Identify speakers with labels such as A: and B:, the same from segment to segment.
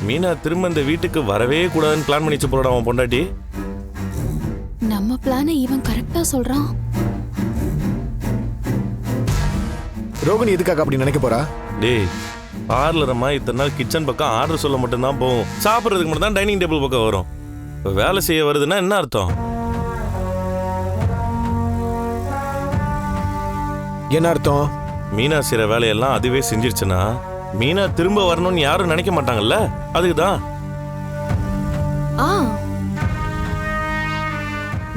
A: மீனா திரும்ப இந்த வீட்டுக்கு வரவே கூடாதுன்னு பிளான் பண்ணிச்சு போறடா அவன் பொண்டாட்டி.
B: நம்ம பிளானை இவன் கரெக்டா சொல்றான்.
C: ரோகிணி எதுக்காக அப்படி நினைக்க போறா?
A: டேய், பார்லரமா இத்தனை நாள் கிச்சன் பக்கம் ஆர்டர் சொல்ல மட்டும்தான் போகும், சாப்பிட்றதுக்கு மட்டும் தான் டைனிங் டேபிள் பக்கம் வரும். இப்போ வேலை செய்ய வருதுன்னா என்ன அர்த்தம்?
C: என்ன அர்த்தம்?
A: மீனா செய்கிற வேலையெல்லாம் அதுவே செஞ்சிருச்சுன்னா மீனா திரும்ப வரணும்னு யாரும் நினைக்க மாட்டாங்கல்ல, அதுக்குதான்.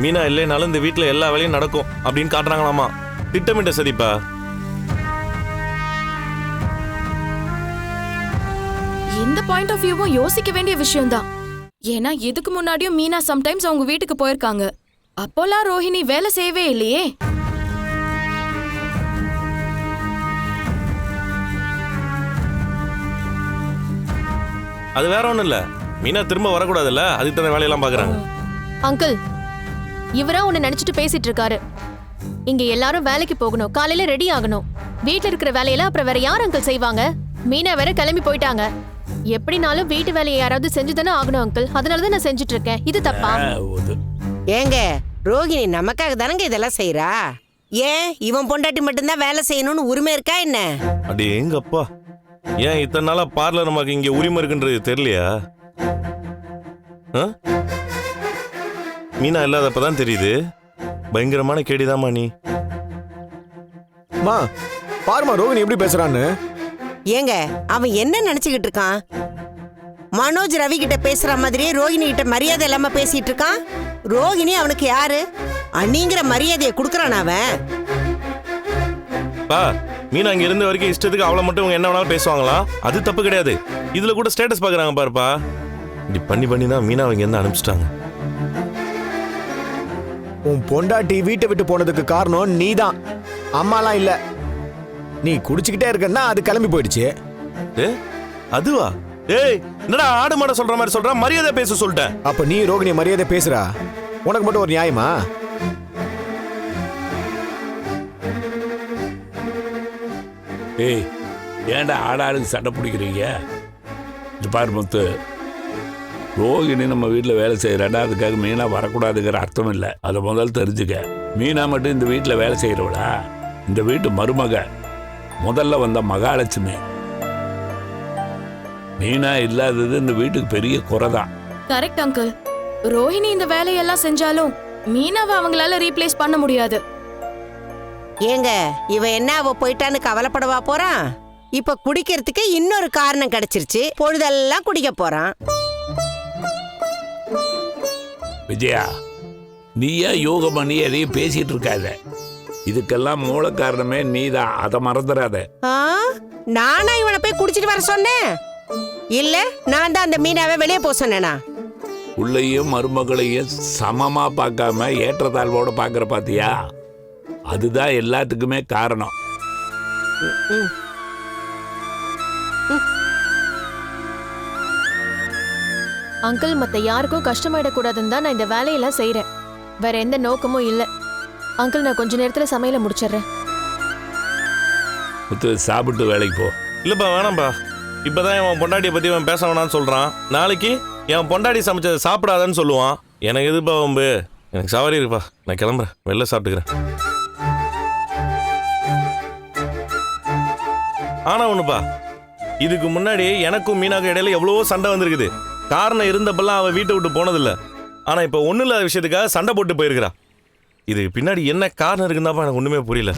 A: மீனா இல்லைனாலும் இந்த வீட்டில் எல்லா வேலையும் நடக்கும் அப்படின்னு காட்டுறாங்களாமா. திட்டமிட்ட சதிப்பா.
B: இந்த பாயிண்ட் ஆஃப் வியூவும் யோசிக்க வேண்டிய விஷயம்தான். ஏன்னா இதுக்கு முன்னாடியும் மீனா சம்டைம்ஸ் அவங்க வீட்டுக்கு போயிருக்காங்க. அப்போலாம் ரோஹிணி வேலை செய்யவே இல்லையே.
A: அது வேற ஒண்ணும் இல்ல, மீனா திரும்ப வரக்கூடாதுல்ல, அதுக்கு தான் வேலையெல்லாம் பாக்குறாங்க.
D: அங்கிள், இவரா உன்னை நினைச்சிட்டு பேசிட்டு இருக்காரு. இங்க எல்லாரும் வேலைக்கு போகணும், காலையில ரெடி ஆகணும். வீட்டுல இருக்கிற வேலையெல்லாம் அப்புறம் வேற யார் அங்கிள் செய்வாங்க? மீனா வேற கிளம்பி போயிட்டாங்க. எப்படினாலும் வீட்டு வேலையை யாராவது செஞ்சுதானே ஆகணும் அங்கிள். அதனாலதான் நான் செஞ்சுட்டு இருக்கேன். இது தப்பா?
E: ஏங்க, ரோகிணி நமக்காக தானங்க இதெல்லாம் செய்யறா. ஏன் இவன் பொண்டாட்டி மட்டும்தான் வேலை செய்யணும்னு உரிமை இருக்கா என்ன?
A: அடி எங்கப்பா, ஏன் இத்தனை நாளா பார்லர் நமக்கு இங்க உரிமை இருக்குன்றது தெரியலையா? மீனா இல்லாதப்பதான் தெரியுது. பயங்கரமான கேடிதாமா நீ.
C: மா பாருமா ரோகிணி எப்படி பேசுறான்னு.
E: ஏங்க, அவன் என்ன நினைச்சுக்கிட்டு இருக்கான்? மனோஜ் ரவி கிட்ட பேசுற மாதிரியே ரோகிணி கிட்ட மரியாதை இல்லாம பேசிட்டு இருக்கான். ரோகிணி அவனுக்கு யாரு? அண்ணிங்கிற மரியாதையை கொடுக்கறான் அவன்.
A: பா, மீனா அங்க இருந்த வரைக்கும் இஷ்டத்துக்கு அவளை மட்டும் இவங்க என்ன வேணாலும் பேசுவாங்களா? அது தப்பு கிடையாது. இதுல கூட ஸ்டேட்டஸ் பாக்குறாங்க பாருப்பா. இப்படி பண்ணி தான் மீனா அவங்க என்ன அனுப்பிச்சிட்டாங்க.
C: உன் பொண்டாட்டி வீட்டை விட்டு போனதுக்கு காரணம் நீதான், அம்மாலாம் இல்ல. நீ குடிச்சுக்கிட்டே இருக்கன்னா அது கிளம்பி போயிடுச்சு.
A: அதுவா? ஏய், என்னடா ஆடு மாட சொல்ற மாதிரி சொல்ற? மரியாதை பேச சொல்லிட்டேன்.
C: அப்ப நீ ரோகிணி மரியாதை பேசுறா? உனக்கு மட்டும் ஒரு நியாயமா?
F: ஏய், ஏன்டா ஆடாளுக்கு சண்டை பிடிக்கிறீங்க? இது பாரு முத்து, ரோகிணி நம்ம வீட்டில் வேலை செய்கிறாடா, அதுக்காக மீனா வரக்கூடாதுங்கிற அர்த்தம் இல்லை. அதை முதல்ல தெரிஞ்சுக்க. மீனா மட்டும் இந்த வீட்டில் வேலை செய்கிறவளா? இந்த வீட்டு மருமக, முதல்ல வந்த மகாலட்சுமி. மீனா இல்லாதது இந்த வீட்டுக்கு பெரிய குறைதான்.
B: Correct uncle. ரோஹிணி இந்த வேலையெல்லாம் செஞ்சாலும் மீனாவை அவங்களால ரீப்ளேஸ் பண்ண முடியாது.
E: ஏங்க, இவன் என்ன அவ போயிட்டான்னு கவலைப்படவா போறான்? இப்ப குடிக்கிறதுக்கு இன்னொரு காரணம் கிடைச்சிருச்சு. பொழுதெல்லாம் குடிக்க போறான்.
F: விஜயா, நீயா யோகம் பண்ணி எதையும் பேசிட்டு இருக்காத. இதுக்கெல்லாம் மூல காரணமே நீதான், அதை மறந்துடாத.
E: நானா இவனை போய் குடிச்சிட்டு வர சொன்னேன்? இல்ல, நான் தான் அந்த மீனாவை வெளியே போக சொன்னேனா?
F: உள்ளேயும் மருமகளையும் சமமா பார்க்காம ஏற்றத்தாழ்வோட பாக்குற பாத்தியா? அதுதான் எல்லாத்துக்குமே காரணம்.
D: அங்கிள், மத்த யாருக்கும் கஷ்டமாயிடக்கூடாதுன்னு தான் நான் இந்த வேலையெல்லாம் செய்யறேன். வேற எந்த நோக்கமும் இல்லை. அங்கிள், நான் கொஞ்ச நேரத்துல சமையலை முடிச்சிடுறேன்.
F: முத்து, சாப்பிட்டு வேலைக்கு போ.
A: இல்லப்பா, வேணாம்பா. இப்பதான் என் பொண்டாட்டியை பத்தி அவன் பேச வேணான்னு சொல்றான். நாளைக்கு என் பொண்டாட்டி சமைச்சதை சாப்பிடாதான்னு சொல்லுவான். எனக்கு எதுப்பா வம்பு? எனக்கு சவாரி இருப்பா, நான் கிளம்புறேன், வெளில சாப்பிட்டுக்கிறேன். ஆனா ஒண்ணுப்பா, இதுக்கு முன்னாடி எனக்கும் மீனாக்கும் இடையில எவ்வளவோ சண்டை வந்திருக்குது. காரணம் இருந்தப்பெல்லாம் அவ வீட்டை விட்டு போனதில்ல. ஆனா இப்ப ஒண்ணு இல்லாத விஷயத்துக்காக சண்டை போட்டு போயிருக்கிறா. இதுக்கு பின்னாடி என்ன காரணம் இருக்குன்னாப்பா எனக்கு ஒண்ணுமே புரியல.